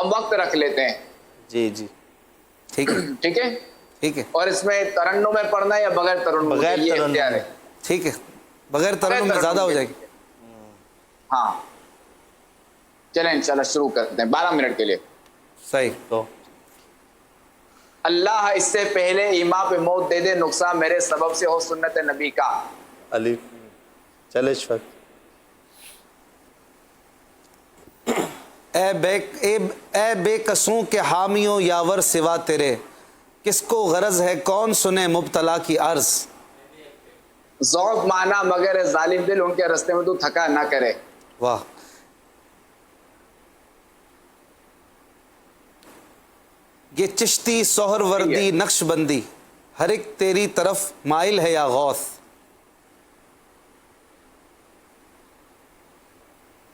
ہم وقت رکھ لیتے ہیں. جی جی ٹھیک ہے ٹھیک ہے, ٹھیک ہے. اور اس میں ترنم میں پڑھنا ہے یا بغیر ترنم؟ بغیر یہ ترنم اختیار ہے. ٹھیک ہے, بغیر ترنم میں زیادہ ہو جائے گی. ہاں چلیں انشاءاللہ شروع کرتے ہیں 12 منٹ کے لیے. صحیح. تو اللہ اس سے پہلے ایما پہ موت دے دے, نقصان میرے سبب سے ہو سنت نبی کا. علی چلے شفق. اے بے قصوں کے حامیوں یاور سوا تیرے, کس کو غرض ہے کون سنے مبتلا کی عرض. ذوق مانا مگر ظالم دل, ان کے رستے میں تو تھکا نہ کرے. واہ. یہ چشتی سہر وردی نقش بندی, ہر ایک تیری طرف مائل ہے یا غوث.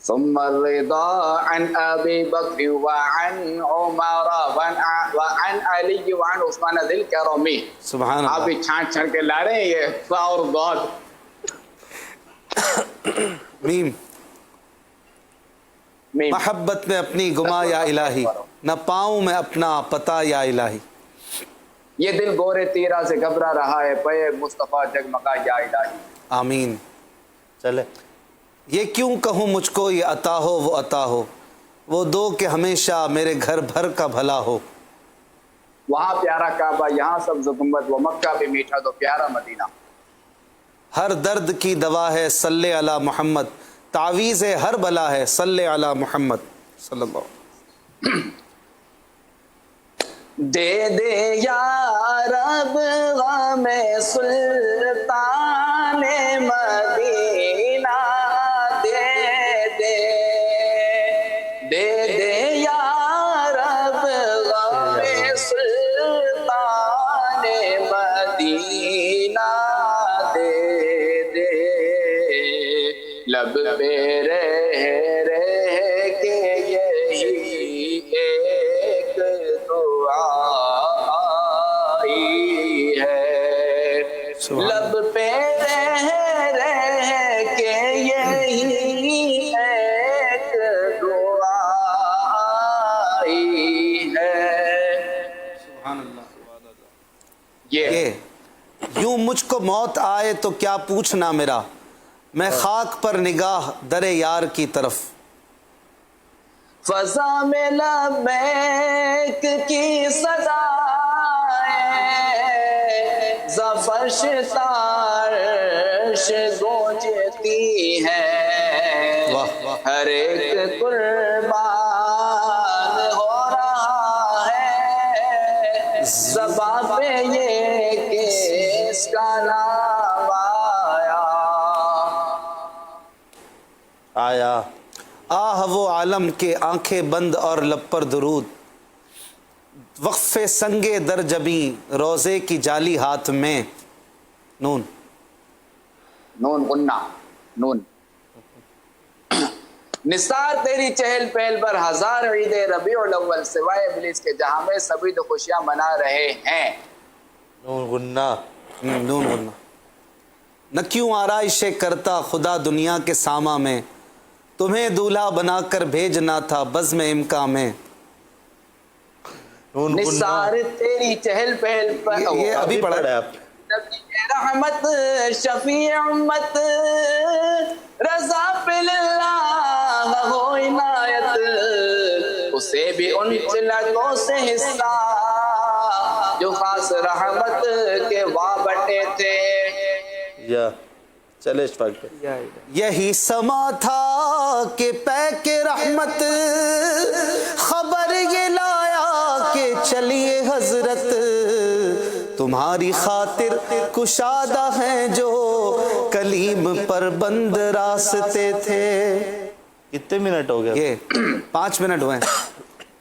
ثم الرضا عن ابی بکر وعن عمر وعن علی وعن عثمان ذی الکرم. سبحان اللہ. آپ بھی چھانٹ چھانٹ کے لا رہے ہیں یہ فا اور ضاد. میم. محبت میں اپنی گما یا الہی, نہ پاؤں میں اپنا پتہ یا الہی. یہ دل گورے تیرا سے گھبرا رہا ہے, پے مصطفیٰ جگمگا یا الہی. آمین. چلے. یہ کیوں کہوں مجھ کو یہ عطا ہو وہ عطا ہو, وہ دو کہ ہمیشہ میرے گھر بھر کا بھلا ہو. وہاں پیارا کعبہ یہاں سبز گنبد, وہ مکہ بھی میٹھا تو پیارا مدینہ. ہر درد کی دوا ہے صلی علی محمد, تعویذ ہر بلا ہے صلی علی محمد صلی اللہ علیہ وسلم. دے دے یا رب غم سلطان مدینہ, دے دے دے دے یا رب غم سلطان مدینہ, دے دے لب پہ رہ کے یہی ایک دعا آئی ہے. لب پہ رہ کے یہی ایک دعا آئی ہے. سبحان اللہ. یہ یوں مجھ کو موت آئے تو کیا پوچھنا میرا, میں خاک پر نگاہ در یار کی طرف. فضا میں لبیک کی صدا ہے, زفرش تارش گونجتی ہے, ہر ایک قربان ہو رہا ہے, زباں پہ یہ کس کا نام آیا. آہ وہ عالم کے آنکھیں بند اور لب پر درود, وقف سنگے در جبیں روزے کی جالی ہاتھ میں. نون نون غنہ نون. نثار تیری چہل پہل پر ہزار عید ربیع الاول, سوائے ابلیس کے جہاں میں سبھی تو خوشیاں منا رہے ہیں. نون غنہ. نون غنہ. نہ کیوں آرائشیں کرتا خدا دنیا کے ساما میں, تمہیں دولہا بنا کر بھیجنا تھا بزم امکان میں. نثار تیری چہل پہل پر, یہ ابھی پڑھا ہے آپ. نبی رحمت شفیع امت, رضا پہ اللہ ہو عنایت, اسے بھی ان چلتوں سے حصہ جو خاص رحمت کے وابٹے تھے. یا چلے شفاق. یہی سما تھا کہ پیک رحمت خبر یہ لایا کہ چلیے حضرت, تمہاری خاطر کشادہ ہیں جو کلیم پر بند راستے تھے. کتنے منٹ ہو گئے؟ یہ 5 منٹ ہوئے ہیں.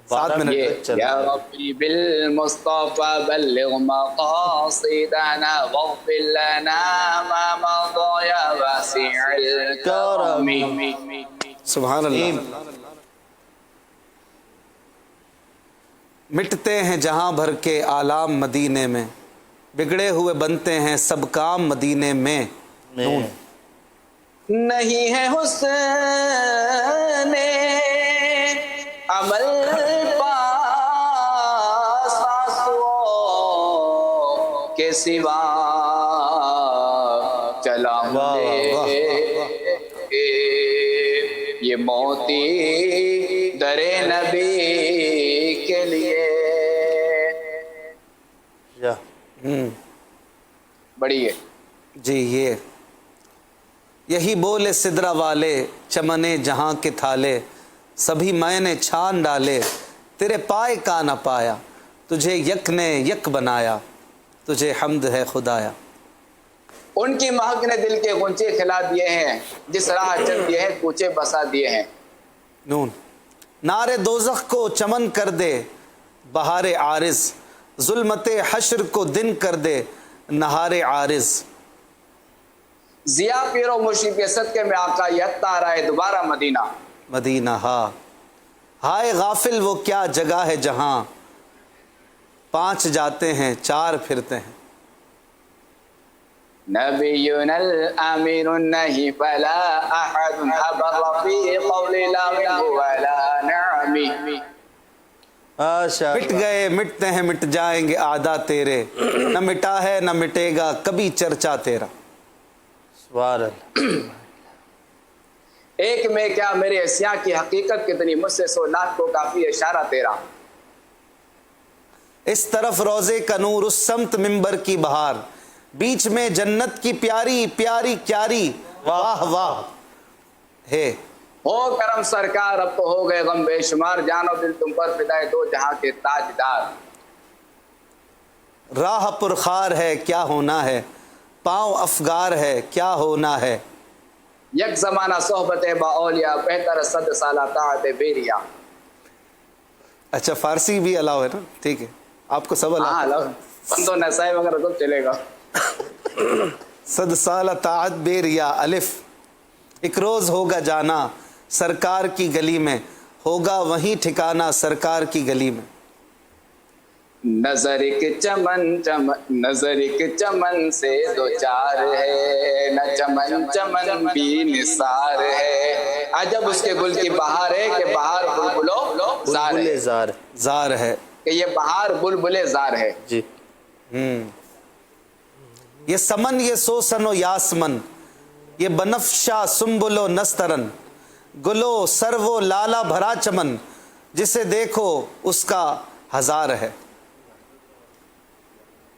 7 منٹ. یا ربی بالمصطفى بلغ مقاصدنا واغفر لنا ما مضى یا واسع الکرم. سبحان اللہ. مٹتے ہیں جہاں بھر کے آلام مدینے میں, بگڑے ہوئے بنتے ہیں سب کام مدینے میں. نہیں ہے حسن عمل کے سوا چلاؤں دے یہ موتی در نبی کے لیے. بڑی ہے جی. یہی بولے سدرا والے چمنے جہاں کے تھالے سبھی میں نے چھان ڈالے تیرے پائے کا نہ پایا تجھے یک نے یک بنایا تجھے حمد ہے خدایا. ان کی مہک نے دل کے غنچے کھلا دیے ہیں جس راہ چل دیے ہیں کوچے بسا دیے ہیں. نون. نار دوزخ کو چمن کر دے بہار عارض ظلمت حشر کو دن کر دے نہار عارض. ضیا پیر و مرشد کے صدقے میں آقا یت آ رہا ہے دوبارہ مدینہ. مدینہ ہاں. ہائے غافل وہ کیا جگہ ہے جہاں 5 جاتے ہیں 4 پھرتے ہیں. نبینا الامین نہیں فلا احد حبر فی قول لا ولا نعمی. مٹ گئے مٹتے ہیں مٹ جائیں گے اعداء تیرے نہ مٹا ہے نہ مٹے گا کبھی چرچا تیرا. سبحان اللہ. ایک میں کیا میرے اسیاں کی حقیقت کتنی مجھ سے 100 لاکھ کو کافی اشارہ تیرا. اس طرف روزے کا نور اس سمت منبر کی بہار بیچ میں جنت کی پیاری پیاری کیاری واہ واہ ہے. ہو کرم سرکار اب تو ہو گئے غم بے شمار جانو دل تم پر فدائے دو جہاں کے تاجدار. راہ پرخار ہے کیا ہونا ہے پاؤں افگار ہے کیا ہونا ہے. یک زمانہ صحبت با اولیاء بہتر 100 سالہ طاعت بیریا. اچھا فارسی بھی الاؤ ہے نا. ٹھیک ہے آپ کو سب ہاں الاؤ. بندو نسائی وغیرہ سب چلے گا. 100 سالہ طاعت بے ریا الف. ایک روز ہوگا جانا سرکار کی گلی میں ہوگا وہیں ٹھکانا سرکار کی گلی میں. نظر کے چمن سے 2 4 ہے نہ چمن چمن بھی نثار ہے. عجب اس کے گل کی بہار ہے کہ بہار بلبلو زار ہے. زار ہے کہ یہ بہار بلبلے زار ہے. جی. یہ سمن یہ سوسن و یاسمن یہ بنفشا سنبل و نسترن گلو سرو لالا بھرا چمن جسے دیکھو اس کا ہزار ہے.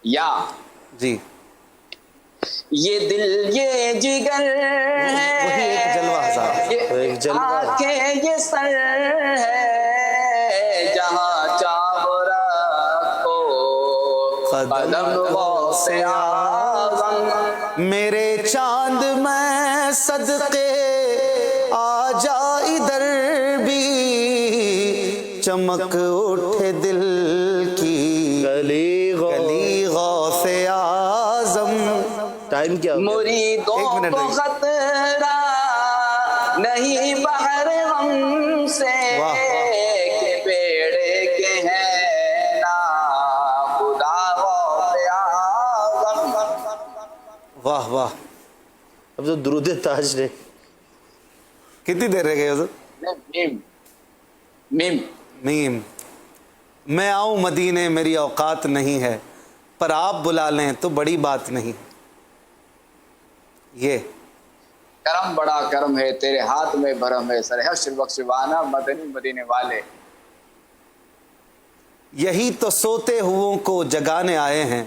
یا جی یہ دل یہ جگر وہی ایک جلوہ ہزار. یہ آنکھیں یہ سر ہے جہاں چاہو رکھو قدم غوث اعظم. میرے چاند میں صدقے آ جا ادھر بھی چمک اٹھے دل کی گلی غوث اعظم. ٹائم کیا ہو گیا؟ مریدوں کو خطرہ نہیں بحر غم سے کہ بیڑے کے ہیں نا خدا غوث اعظم. واہ واہ. اب تو درود تاج نے کتنی دیر رہ گئے حضور؟ میم. میں آؤں مدینے میری اوقات نہیں ہے پر آپ بلا لیں تو بڑی بات نہیں. یہ کرم بڑا کرم ہے تیرے ہاتھ میں بھرم ہے سر حشر بخشوانا مدنی مدینے والے. یہی تو سوتے ہوں کو جگانے آئے ہیں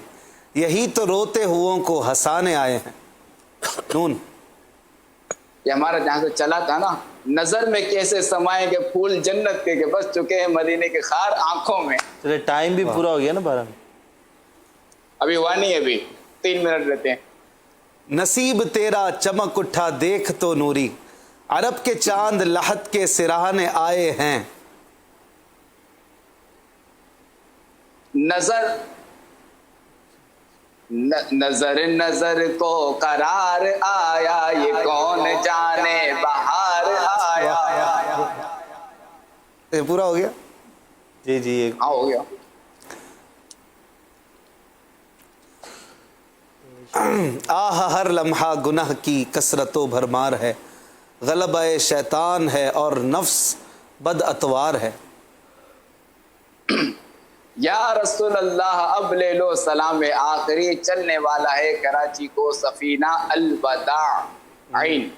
یہی تو روتے ہوں کو ہنسانے آئے ہیں. نون. یہ ہمارا جہاں سے چلا تھا نا نظر میں کیسے سمائیں گے پھول جنت کے کہ بس چکے ہیں مدینے کے خار آنکھوں میں. چلے ٹائم بھی پورا ہو گیا نا 12 میں. ابھی ہوا نہیں ہے ابھی 3 منٹ رہتے ہیں. نصیب تیرا چمک اٹھا دیکھ تو نوری عرب کے چاند لحد کے سراہنے آئے ہیں. نظر کو قرار آیا یہ کون جانے بہار آیا. یہ پورا ہو گیا. جی ہاں ہو گیا. آہ ہر لمحہ گناہ کی کثرت و بھرمار ہے غلبہ شیطان ہے اور نفس بد اتوار ہے. یا رسول اللہ اب لے لو سلام آخری، چلنے والا ہے کراچی کو سفینہ الوداع. عین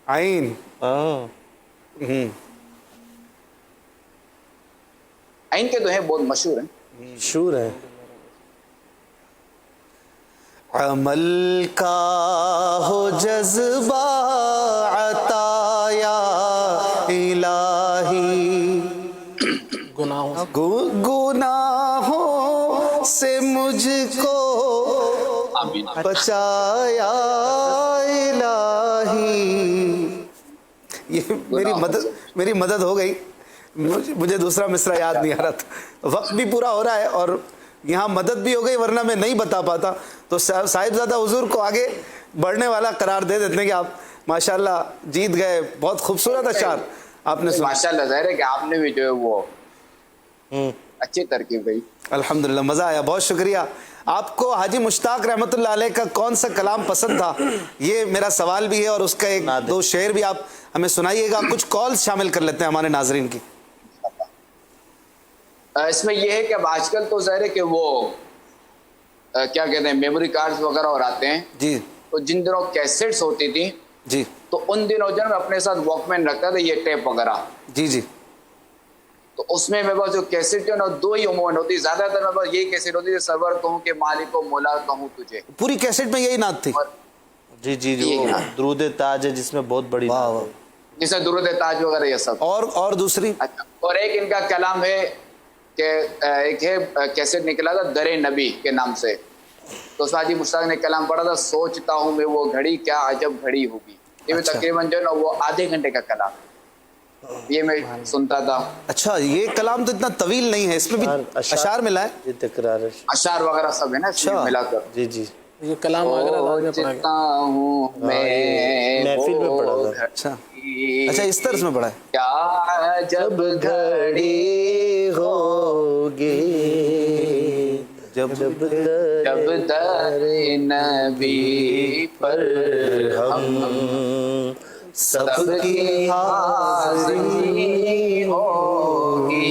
عین. ہاں عین کے دوہیں بہت مشہور ہیں. شور ہے. عمل کا ہو جذبہ عطا یا الہی، گناہوں سے مجھ کو آمین. بچایا الہی. یہ میری مدد ہو گئی. مجھے دوسرا مصرع یاد نہیں آ رہا تھا. وقت بھی پورا ہو رہا ہے اور یہاں مدد بھی ہو گئی، ورنہ میں نہیں بتا پاتا. تو صاحبزادہ حضور کو آگے بڑھنے والا قرار دے دیتے ہیں کہ آپ ماشاءاللہ جیت گئے. بہت خوبصورت اشعار آپ نے سنا. ماشاءاللہ ظاہر ہے کہ آپ نے بھی جو ہے وہ اچھی ترکیب گئی. الحمدللہ مزہ آیا. بہت شکریہ. آپ کو حاجی مشتاق رحمۃ اللہ علیہ کا کون سا کلام پسند تھا، یہ میرا سوال بھی ہے، اور اس کا ایک دو شعر بھی آپ ہمیں سنائیے گا. کچھ کالز شامل کر لیتے ہیں ہمارے ناظرین کی. اس میں یہ ہے کہ اب آج کل تو ظاہر ہے کہ وہ کیا کہتے ہیں میموری کارڈز وغیرہ اور آتے ہیں. جی تو جن دنوں کیسٹس ہوتی تھی جی تو ان دنوں جو ہے میں اپنے ساتھ واک مین رکھتا تھا، یہ ٹیپ وغیرہ. جی جی تو اس میں میرے پاس جو کیسٹ جو ہے نا دو ہی عموماً ہوتی. زیادہ تر میرے پاس یہی کیسٹ ہوتی ہے، سرور کہوں کہ مالک و مولا کہوں تجھے. پوری کیسٹ میں یہی نعت تھی. جی جی جو درود تاج ہے جس میں بہت بڑی واہ واہ. جیسے درود تاج وغیرہ یہ سب. اور دوسری اچھا، اور ایک ان کا کلام ہے کہ ایک ہے کیسٹ نکلا تھا در نبی کے نام سے. تو اس میں حاجی مشتاق نے کلام پڑھا تھا، سوچتا ہوں میں وہ گھڑی کیا عجب گھڑی ہوگی. یہ بھی تقریباً جو ہے نا وہ آدھے گھنٹے کا کلام، یہ میں سنتا تھا. اچھا یہ کلام تو اتنا طویل نہیں ہے، اس میں بھی اشعار ملا ہے. یہ تکرار ہے. اشعار وغیرہ سب ہے نا اس میں ملا کر. جی جی یہ کلام سوچتا ہوں میں محفل میں وہ پڑھا تھا. اچھا اچھا اس طرز میں پڑھا ہے. کیا عجب گھڑی ہوگی جب جب در نبی پر ہم سب کی حاضری ہوگی.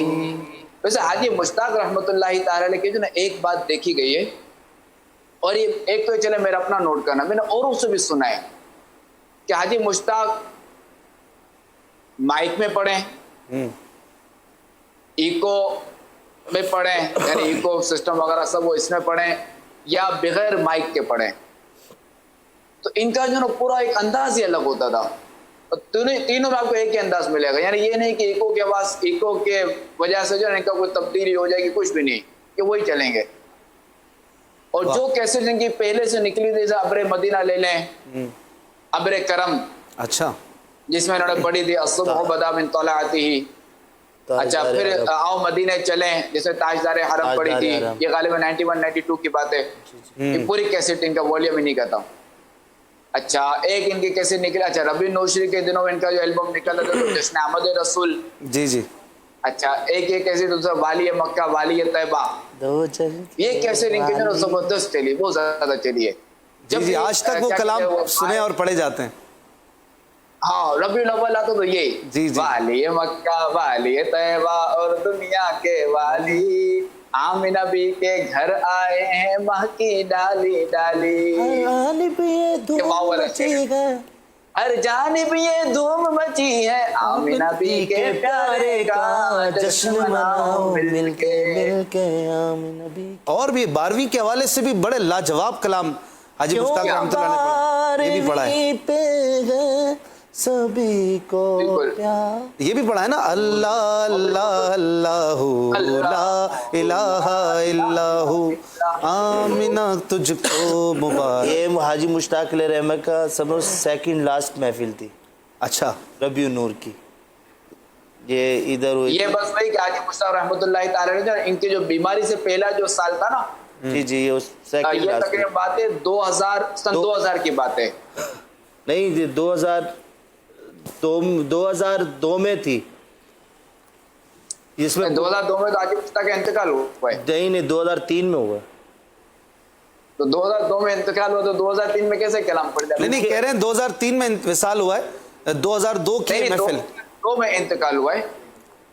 ویسے حاجی مشتاق رحمۃ اللہ تعالی علیہ کی جو نا ایک بات دیکھی گئی ہے، اور یہ ایک تو چلے میرا اپنا نوٹ کرنا، میں نے اوروں سے بھی سنا ہے کہ حاجی مشتاق مائک میں پڑھیں، ایکو میں پڑھیں، یعنی ایکو سسٹم وغیرہ سب وہ اس میں پڑھیں، یا بغیر مائک کے پڑھیں. تو ان کا جو نا پورا ایک انداز ہی الگ ہوتا تھا. تینوں میں آپ کو ایک ہی انداز ملے گا. یعنی یہ نہیں کہ ایکو کے آواز ایکو کے وجہ سے جو ہے ان کا کوئی تبدیلی ہو جائے گی، کچھ بھی نہیں، کہ وہی چلیں گے. اور جو کیسے جن کی پہلے سے نکلی تھی، جیسے ابر مدینہ لے لیں، ابر کرم، اچھا جس میں انہوں نے پڑھی تھی الصبح بدا من طلعته. اچھا پھر آؤ مدینہ چلیں، جیسے تاجدار حرم پڑھی تھی، یہ غالباً 91-92 کی بات ہے. یہ پوری کیسٹ ان کا والیوم ہی نہیں کہتا. اچھا ایک ان کی کیسٹ نکلا، اچھا ربیع نوشری کے دنوں میں ان کا جو البم نکلا تھا تو جشن احمد رسول. جی جی اچھا ایک یہ کیسٹ دوسرا والی مکہ والی طیبہ. یہ کیسٹ ان کی جو زبردست چلی، بہت زیادہ چلی ہے. جی جی آج تک وہ کلام سنے اور پڑھے جاتے ہیں. ہاں ربیع الاول آتا تو یہ جی جی والی مکہ والی طیبہ اور دنیا کے والی، آمنہ بی کے گھر آئے ہیں ماہ کی ڈالی ڈالی. ہر جانب یہ دھوم مچی ہے، آمنہ بی کے پیارے کا جشن مناؤ مل کے. اور بھی 12ویں کے حوالے سے بھی بڑے لاجواب کلام حاجی مشتاق رحمۃ اللہ نے یہ بھی پڑھا ہے. سبھی کو یہ بھی پڑھا ہے نا، اللہ اللہ اللہ لا الہ الا ہو آمینہ تجھ کو مبارک. یہ حاجی مشتاق علیہ رحمہ کا سمجھو سیکنڈ لاسٹ محفل تھی. اچھا ربیع نور کی. یہ ادھر ہوئی یہ بس وہی کہ حاجی مشتاق رحمۃ اللہ تعالی نے ان کی جو بیماری سے پہلا جو سال تھا نا، جی جی یہ سیکنڈ یہ لاسٹ تقریباً بات ہے 2000 کی بات ہے. نہیں 2002 میں تھی، جس میں 2002 میں تو حاجی مشتاق کا انتقال ہوا ہے. نہیں 2003 میں ہوا. تو 2002 میں انتقال ہوا تو 2003 میں کیسے کلام پڑھ جاتا؟ نہیں کہہ رہے ہیں 2003 میں انتقال ہوا ہے، 2002 کی محفل 2 میں انتقال ہوا ہے.